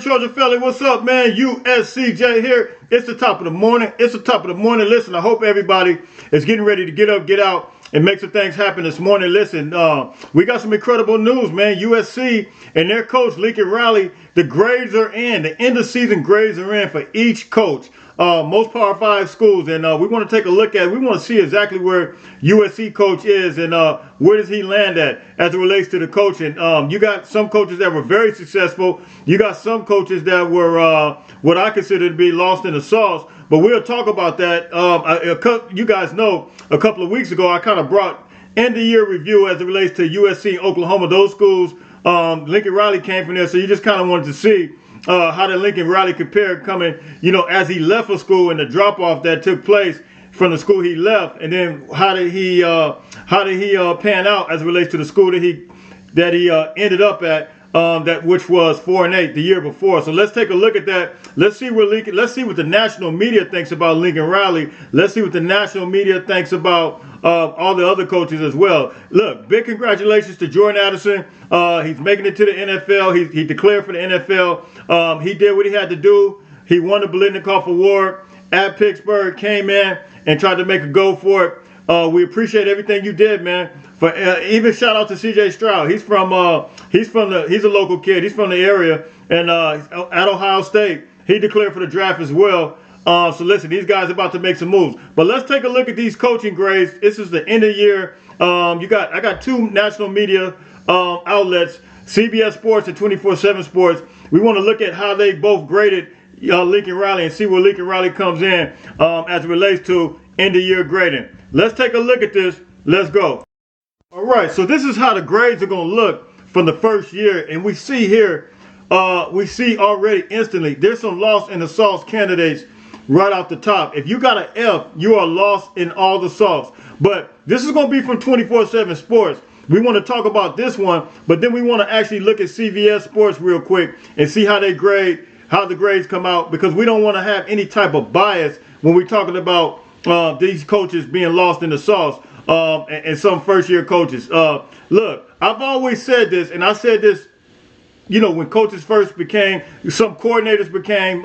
Trojan Philly, what's up, man? USCJ here. It's the top of the morning. Listen, I hope everybody is getting ready to get up, get out, and make some things happen this morning. Listen, we got some incredible news, man. USC and their coach, Lincoln Riley, the grades are in. The end of season grades are in for each coach. Most Power 5 schools, and we want to take a look at, we want to see exactly where USC coach is and where does he land at as it relates to the coaching. You got some coaches that were very successful. You got some coaches that were what I consider to be lost in the sauce, but we'll talk about that. You guys know a couple of weeks ago I kind of brought end of year review as it relates to USC and Oklahoma. Those schools, Lincoln Riley came from there, so you just kind of wanted to see how did Lincoln Riley compare coming, as he left a school and the drop off that took place from the school he left, and then how did he pan out as it relates to the school that he ended up at, which was 4-8 the year before. So let's take a look at that. Let's see what the national media thinks about Lincoln Riley. Let's see what the national media thinks about all the other coaches as well. Look, big congratulations to Jordan Addison. He's making it to the NFL. He declared for the NFL. He did what he had to do. He won the Biletnikoff Award at Pittsburgh, came in and tried to make a go for it. We appreciate everything you did, man. Even shout out to CJ Stroud. He's a local kid. He's from the area, and at Ohio State, he declared for the draft as well. So listen, these guys are about to make some moves. But let's take a look at these coaching grades. This is the end of year. I got two national media outlets, CBS Sports and 24/7 Sports. We want to look at how they both graded Lincoln Riley and see where Lincoln Riley comes in as it relates to end of year grading. Let's take a look at this. Let's go. All right, so this is how the grades are going to look from the first year, and we see here, we see already instantly there's some lost in the sauce candidates right off the top. If you got an F, you are lost in all the sauce. But this is going to be from 24/7 Sports. We want to talk about this one, but then we want to actually look at CBS Sports real quick and see how they grade, how the grades come out, because we don't want to have any type of bias when we're talking about these coaches being lost in the sauce and some first-year coaches. Look, I've always said this, and I said this, when coaches first became, some coordinators became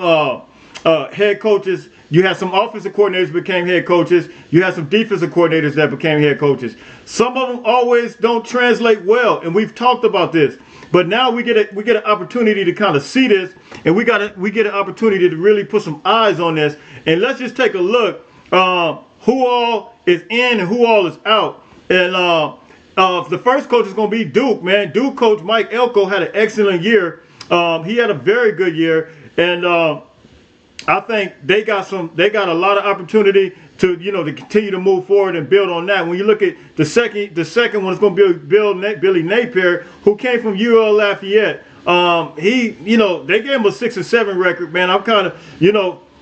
head coaches. You had some offensive coordinators became head coaches. You had some defensive coordinators that became head coaches. Some of them always don't translate well, and we've talked about this. But now we get an opportunity to kind of see this, and we get an opportunity to really put some eyes on this. And let's just take a look who all is in and who all is out. And the first coach is going to be Duke, man. Duke coach Mike Elko had an excellent year. He had a very good year, and I think they got a lot of opportunity to to continue to move forward and build on that. When you look at the second one is going to be Billy Napier, who came from UL Lafayette. They gave him a 6-7 record, man. I'm kind of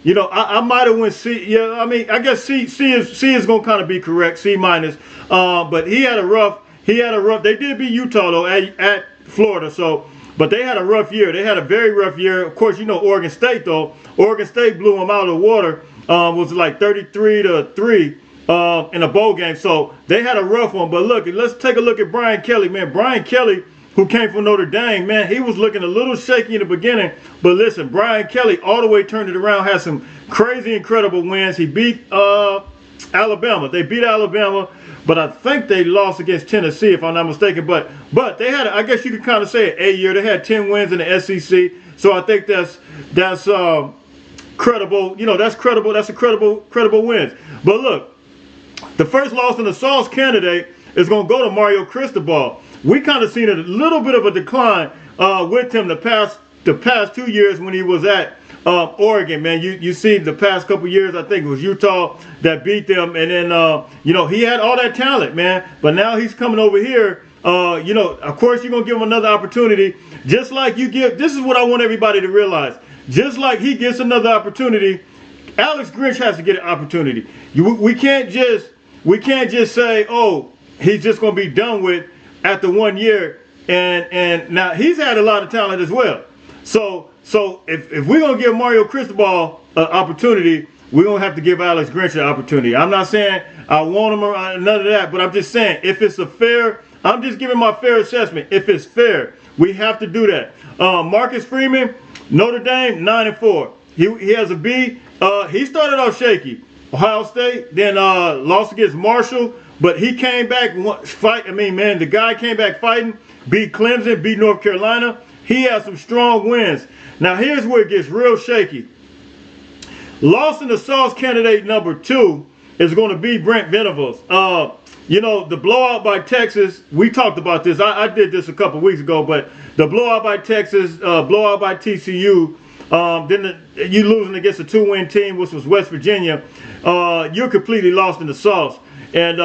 I might have went C. Yeah, I mean, I guess C is going to kind of be correct, C-. But he had a rough. They did beat Utah though at Florida, so. But they had a rough year. They had a very rough year. Of course, Oregon State, though. Oregon State blew them out of the water. Was like 33-3 in a bowl game. So they had a rough one. But look, let's take a look at Brian Kelly, man. Brian Kelly, who came from Notre Dame, man, he was looking a little shaky in the beginning. But listen, Brian Kelly all the way turned it around, had some crazy, incredible wins. He beat Alabama. They beat Alabama, but I think they lost against Tennessee, if I'm not mistaken. But they had, I guess you could kind of say, an A year. They had 10 wins in the SEC, so I think that's credible. That's credible. That's a credible wins. But look, the first loss in the sauce candidate is going to go to Mario Cristobal. We kind of seen a little bit of a decline with him the past 2 years when he was at Oregon, man. You see the past couple years, I think it was Utah that beat them, and then he had all that talent, man. But now he's coming over here. Of course you're gonna give him another opportunity, just like you give. This is what I want everybody to realize. Just like he gets another opportunity Alex Grinch has to get an opportunity. We can't just say, oh, he's just going to be done with after 1 year. And now he's had a lot of talent as well. So if we're going to give Mario Cristobal an opportunity, we're going to have to give Alex Grinch an opportunity. I'm not saying I want him or none of that, but I'm just saying if it's a fair, I'm just giving my fair assessment. If it's fair, we have to do that. Marcus Freeman, Notre Dame, 9-4. He has a B. He started off shaky. Ohio State, then lost against Marshall, but he came back fight. I mean, man, the guy came back fighting. Beat Clemson, beat North Carolina. He has some strong wins. Now here's where it gets real shaky. Lost in the sauce candidate number 2 is going to be Brent Venables. You know, the blowout by Texas, we talked about this. I did this a couple weeks ago, but the blowout by Texas, blowout by TCU, then you losing against a 2-win team, which was West Virginia. You're completely lost in the sauce. And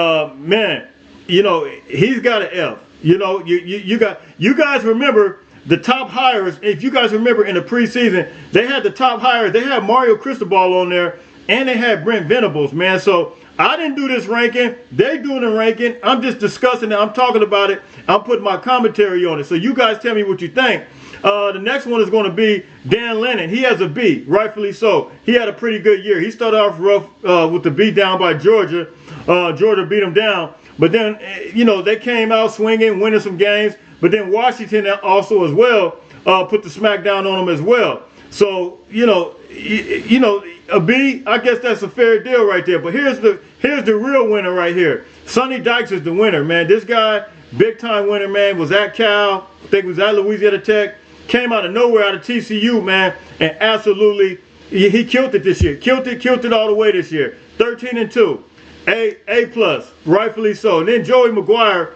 man, you know, he's got an F. You know, you guys remember the top hires. If you guys remember in the preseason, they had the top hires. They had Mario Cristobal on there, and they had Brent Venables, man. So I didn't do this ranking. They doing the ranking. I'm just discussing it. I'm talking about it. I'm putting my commentary on it. So you guys tell me what you think. The next one is going to be Dan Lennon. He has a B, rightfully so. He had a pretty good year. He started off rough with the beat down by Georgia. Georgia beat him down. But then, you know, they came out swinging, winning some games. But then Washington also as well put the smack down on them as well. So, you know, a B, I guess that's a fair deal right there. But here's the real winner right here. Sonny Dykes is the winner, man. This guy, big time winner, man, was at Cal. I think was at Louisiana Tech. Came out of nowhere, out of TCU, man, and absolutely he killed it this year. Killed it all the way this year. 13-2. A plus, rightfully so. And then Joey McGuire,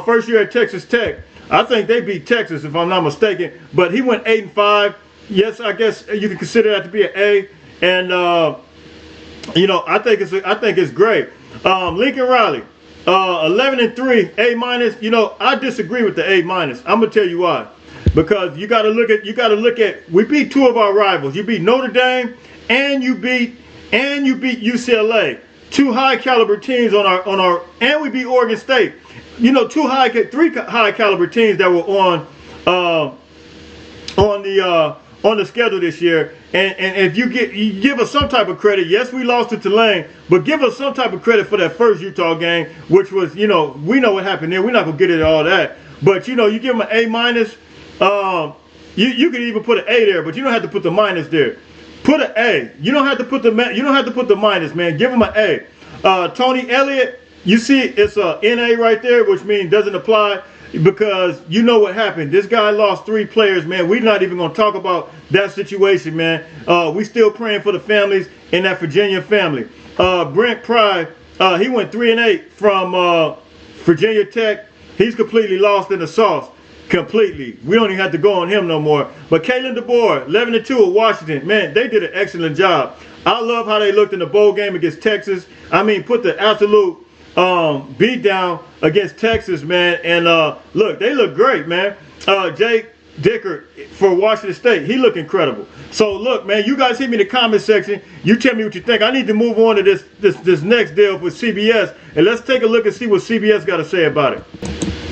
first year at Texas Tech. I think they beat Texas, if I'm not mistaken. But he went 8-5. Yes, I guess you can consider that to be an A. And you know, I think it's great. Lincoln Riley, 11-3, A minus. You know, I disagree with the A minus. I'm gonna tell you why. Because you got to look at. We beat 2 of our rivals. You beat Notre Dame, and you beat UCLA. 2 high caliber teams on our, and we beat Oregon State. You know, 3 high caliber teams that were on the schedule this year. And if you give us some type of credit, yes, we lost to Tulane, but give us some type of credit for that first Utah game, which was, you know, we know what happened there. We're not gonna get into all that, but you know, you give them an A minus. You can even put an A there, but you don't have to put the minus there. Put an A. You don't have to put the minus, man. Give them an A. Tony Elliott, you see it's a NA right there, which means doesn't apply because you know what happened. This guy lost 3 players, man. We're not even going to talk about that situation, man. We still praying for the families in that Virginia family. Brent Pry, he went 3-8 from Virginia Tech. He's completely lost in the sauce. Completely. We don't even have to go on him no more. But Kalen DeBoer, 11-2 at Washington. Man, they did an excellent job. I love how they looked in the bowl game against Texas. I mean, put the absolute beat down against Texas, man. And look, they look great, man. Jake Dickert for Washington State, he looked incredible. So look, man, you guys hit me in the comment section. You tell me what you think. I need to move on to this next deal with CBS, and let's take a look and see what CBS got to say about it.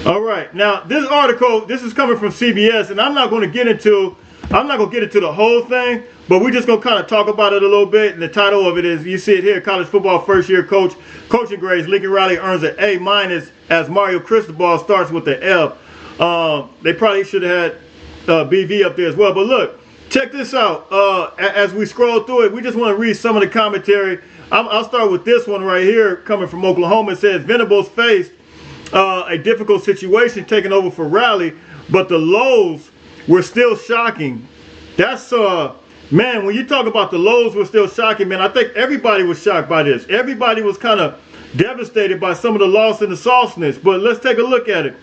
All right, now this article, this is coming from CBS, and I'm not going to get into the whole thing, but we're just going to kind of talk about it a little bit. And the title of it is, you see it here, college football first year coaching grades. Lincoln Riley earns an A minus as Mario Cristobal starts with the F. They probably should have had BV up there as well. But look, check this out. As we scroll through it, we just want to read some of the commentary. I'll start with this one right here, coming from Oklahoma. It says Venables faced a difficult situation taking over for Riley, but the lows were still shocking. That's man, when you talk about the lows were still shocking, man, I think everybody was shocked by this. Everybody was kind of devastated by some of the loss and the sauciness. But let's take a look at it.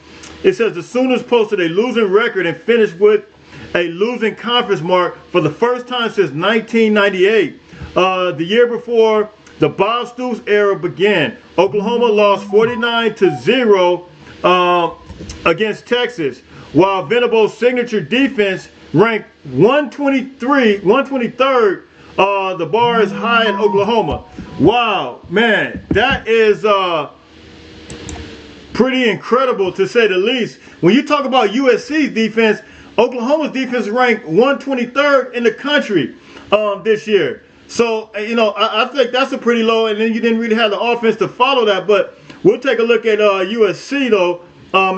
It says the Sooners posted a losing record and finished with a losing conference mark for the first time since 1998. The year before the Bob Stoops era began, Oklahoma lost 49-0 against Texas, while Venables' signature defense ranked 123rd The bar is high in Oklahoma. Wow, man, that is pretty incredible to say the least. When you talk about USC's defense, Oklahoma's defense ranked 123rd in the country this year. So, you know, I think that's a pretty low, and then you didn't really have the offense to follow that. But we'll take a look at USC, though,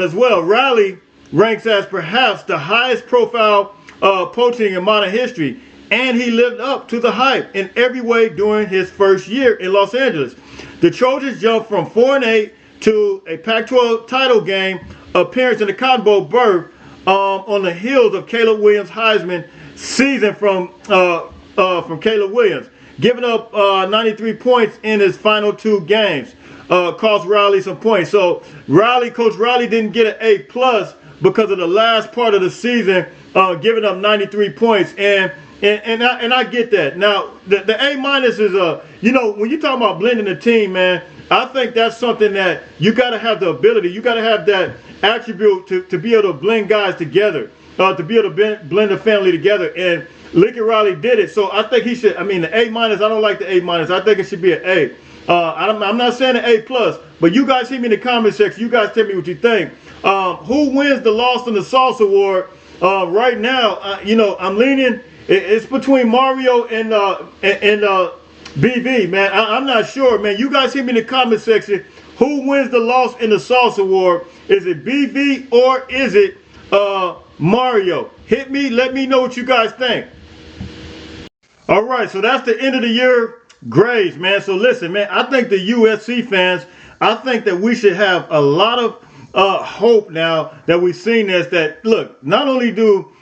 as well. Riley ranks as perhaps the highest profile poaching in modern history, and he lived up to the hype in every way during his first year in Los Angeles. The Trojans jumped from 4-8 to a Pac-12 title game appearance in the Cotton Bowl berth on the heels of Caleb Williams' Heisman season from Caleb Williams, giving up 93 points in his final 2 games. Cost Riley some points. So Coach Riley didn't get an A+ because of the last part of the season, giving up 93 points. And I get that. Now the A- is you know, when you talk about blending the team, man, I think that's something that you got to have the ability. You got to have that attribute to be able to blend guys together, to be able to blend the family together. And Lincoln Riley did it. So I think he should. I mean, the A-, I don't like the A-. I think it should be an A. I'm not saying an A+, but you guys hit me in the comment section. You guys tell me what you think. Who wins the Lost in the Sauce Award right now? You know, I'm leaning. It's between Mario and BV, man. I'm not sure, man. You guys hit me in the comment section. Who wins the Lost in the Sauce Award? Is it BV or is it Mario? Hit me. Let me know what you guys think. All right, so that's the end of the year grades, man. So listen, man, I think the USC fans, I think that we should have a lot of hope now that we've seen this. That look, not only do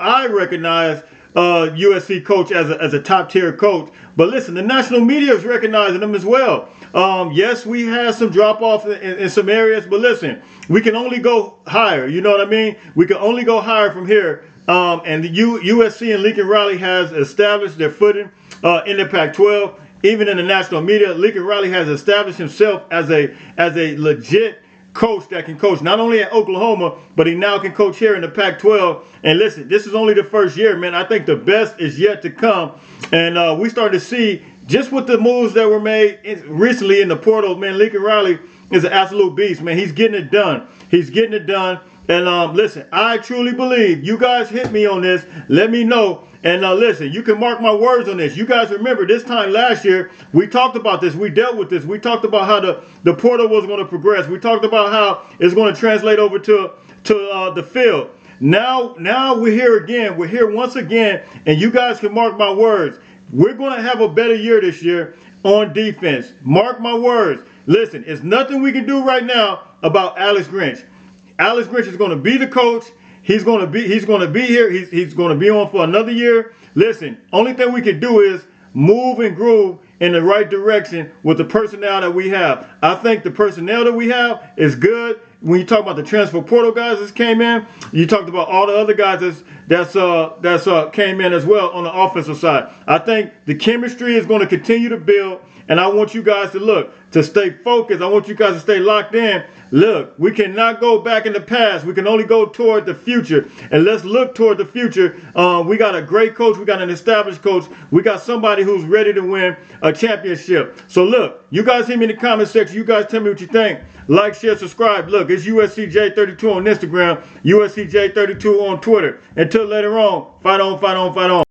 I recognize USC coach as a top tier coach, but listen, the national media is recognizing them as well. Yes, we had some drop off in some areas, but listen, we can only go higher. You know what I mean? We can only go higher from here. And the USC and Lincoln Riley has established their footing in the Pac-12, even in the national media. Lincoln Riley has established himself as a legit coach that can coach not only at Oklahoma, but he now can coach here in the Pac-12. And listen, this is only the first year, man. I think the best is yet to come. And we started to see just with the moves that were made recently in the portal, man. Lincoln Riley is an absolute beast, man. He's getting it done. He's getting it done. And listen, I truly believe, you guys hit me on this. Let me know. And listen, you can mark my words on this. You guys remember this time last year, we talked about this. We dealt with this. We talked about how the portal was going to progress. We talked about how it's going to translate over to the field. Now we're here again. We're here once again. And you guys can mark my words. We're going to have a better year this year on defense. Mark my words. Listen, it's nothing we can do right now about Alex Grinch. Alex Grinch is going to be the coach. He's going to be here. He's going to be on for another year. Listen, only thing we can do is move and groove in the right direction with the personnel that we have. I think the personnel that we have is good. When you talk about the transfer portal guys that came in, you talked about all the other guys that's came in as well on the offensive side. I think the chemistry is going to continue to build, and I want you guys to stay focused. I want you guys to stay locked in. Look, we cannot go back in the past. We can only go toward the future. And let's look toward the future. We got a great coach. We got an established coach. We got somebody who's ready to win a championship. So look, you guys hit me in the comment section. You guys tell me what you think. Like, share, subscribe. Look, it's USCJ32 on Instagram, USCJ32 on Twitter. Until later on, fight on, fight on, fight on.